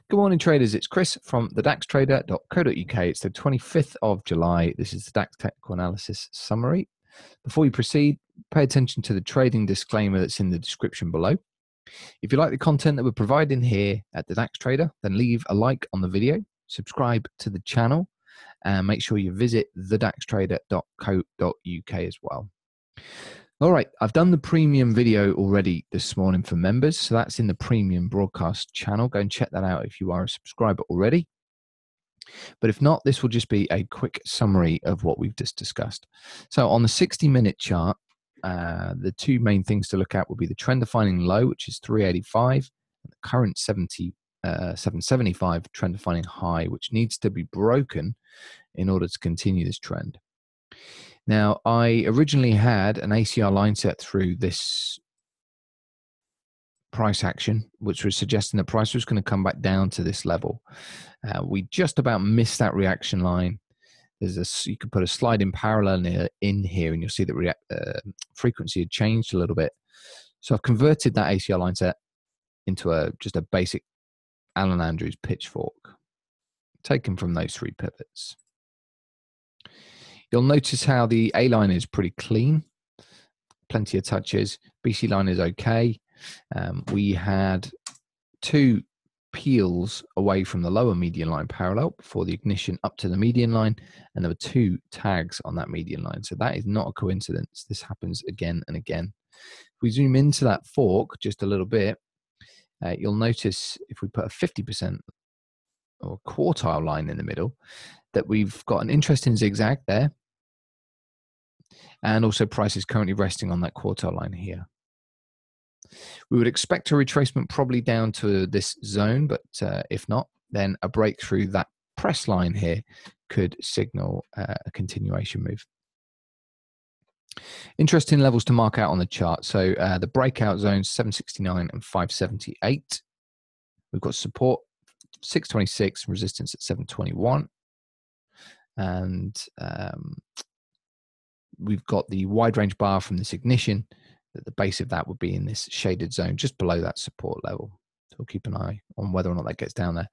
Good morning, traders. It's Chris from the daxtrader.co.uk. It's the 25th of July. This is the Dax Technical Analysis summary. Before we proceed, pay attention to the trading disclaimer that's in the description below. If you like the content that we're providing here at the Dax Trader, then leave a like on the video, subscribe to the channel, and make sure you visit thedaxtrader.co.uk as well. All right, I've done the premium video already this morning for members, so that's in the premium broadcast channel. Go and check that out if you are a subscriber already. But if not, this will just be a quick summary of what we've just discussed. So on the 60-minute chart, the two main things to look at will be the trend-defining low, which is 385, and the current 775 trend-defining high, which needs to be broken in order to continue this trend. Now, I originally had an ACR line set through this price action, which was suggesting that price was going to come back down to this level. We just about missed that reaction line. You could put a sliding parallel in here, and you'll see that frequency had changed a little bit. So I've converted that ACR line set into just a basic Allen Andrews pitchfork, taken from those three pivots. You'll notice how the A line is pretty clean, plenty of touches. BC line is okay. We had two peels away from the lower median line parallel before the ignition up to the median line, and there were two tags on that median line. So that is not a coincidence. This happens again and again. If we zoom into that fork just a little bit, you'll notice if we put a 50% or quartile line in the middle, that we've got an interesting zigzag there. And also price is currently resting on that quartile line here. We would expect a retracement probably down to this zone, but if not, then a breakthrough that press line here could signal a continuation move. Interesting levels to mark out on the chart. So the breakout zones 769 and 578. We've got support 626, resistance at 721. And we've got the wide range bar from this ignition, that the base of that would be in this shaded zone just below that support level. So we'll keep an eye on whether or not that gets down there.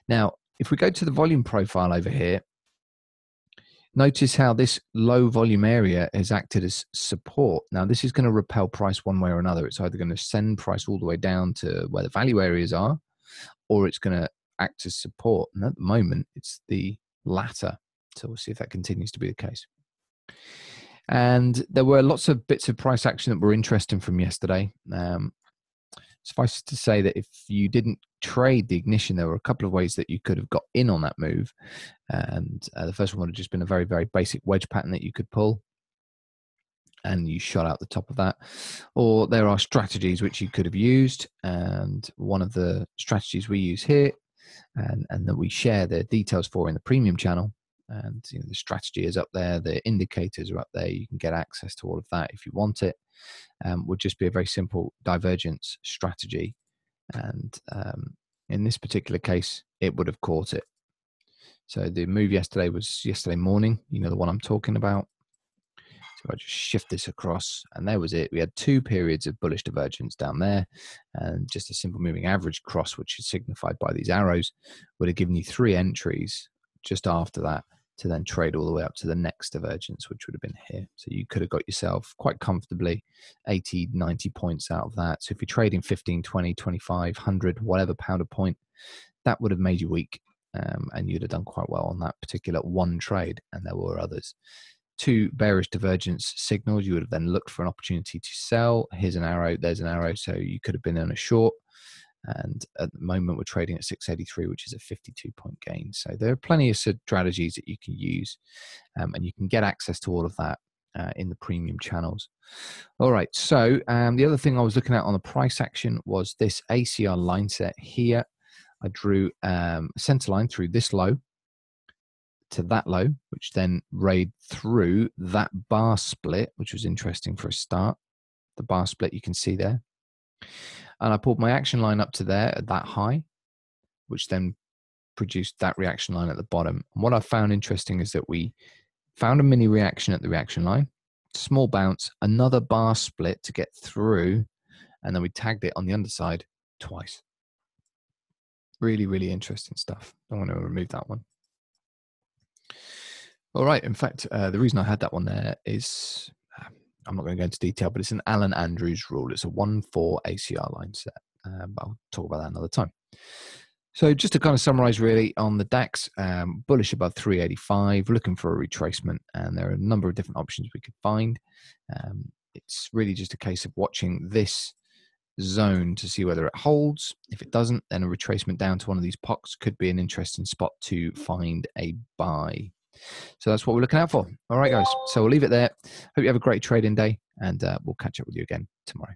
Now, if we go to the volume profile over here, notice how this low volume area has acted as support. Now, this is going to repel price one way or another. It's either going to send price all the way down to where the value areas are, or it's going to act as support. And at the moment, it's the latter. So we'll see if that continues to be the case. And there were lots of bits of price action that were interesting from yesterday. Suffice to say that if you didn't trade the ignition, there were a couple of ways that you could have got in on that move. And the first one would have just been a very, very basic wedge pattern that you could pull, and you shot out the top of that. Or there are strategies which you could have used. And one of the strategies we use here, and that we share the details for in the premium channel, and the strategy is up there, the indicators are up there, you can get access to all of that if you want it, would just be a very simple divergence strategy. And in this particular case, it would have caught it. So the move yesterday was yesterday morning, the one I'm talking about. So I just shift this across, and there was it. We had two periods of bullish divergence down there, and just a simple moving average cross, which is signified by these arrows, would have given you three entries just after that, to then trade all the way up to the next divergence, which would have been here. So you could have got yourself quite comfortably 80, 90 points out of that. So if you're trading 15, 20, 25, 100, whatever pound a point, that would have made you weak, and you'd have done quite well on that particular one trade. And there were others. Two bearish divergence signals, you would have then looked for an opportunity to sell. Here's an arrow, there's an arrow. So you could have been on a short. And at the moment, we're trading at 683, which is a 52-point gain. So there are plenty of strategies that you can use, and you can get access to all of that in the premium channels. All right, so the other thing I was looking at on the price action was this ACR line set here. I drew a center line through this low to that low, which then rayed through that bar split, which was interesting for a start. The bar split you can see there. And I pulled my action line up to there at that high, which then produced that reaction line at the bottom. And what I found interesting is that we found a mini reaction at the reaction line, small bounce, another bar split to get through, and then we tagged it on the underside twice. Really, really interesting stuff. I'm going to remove that one. All right. In fact, the reason I had that one there is, I'm not going to go into detail, but it's an Alan Andrews rule. It's a 1-4 ACR line set. But I'll talk about that another time. So just to kind of summarize really on the DAX, bullish above 385, looking for a retracement, and there are a number of different options we could find. It's really just a case of watching this zone to see whether it holds. If it doesn't, then a retracement down to one of these pockets could be an interesting spot to find a buy. So that's what we're looking out for. All right, guys. So we'll leave it there. Hope you have a great trading day, and we'll catch up with you again tomorrow.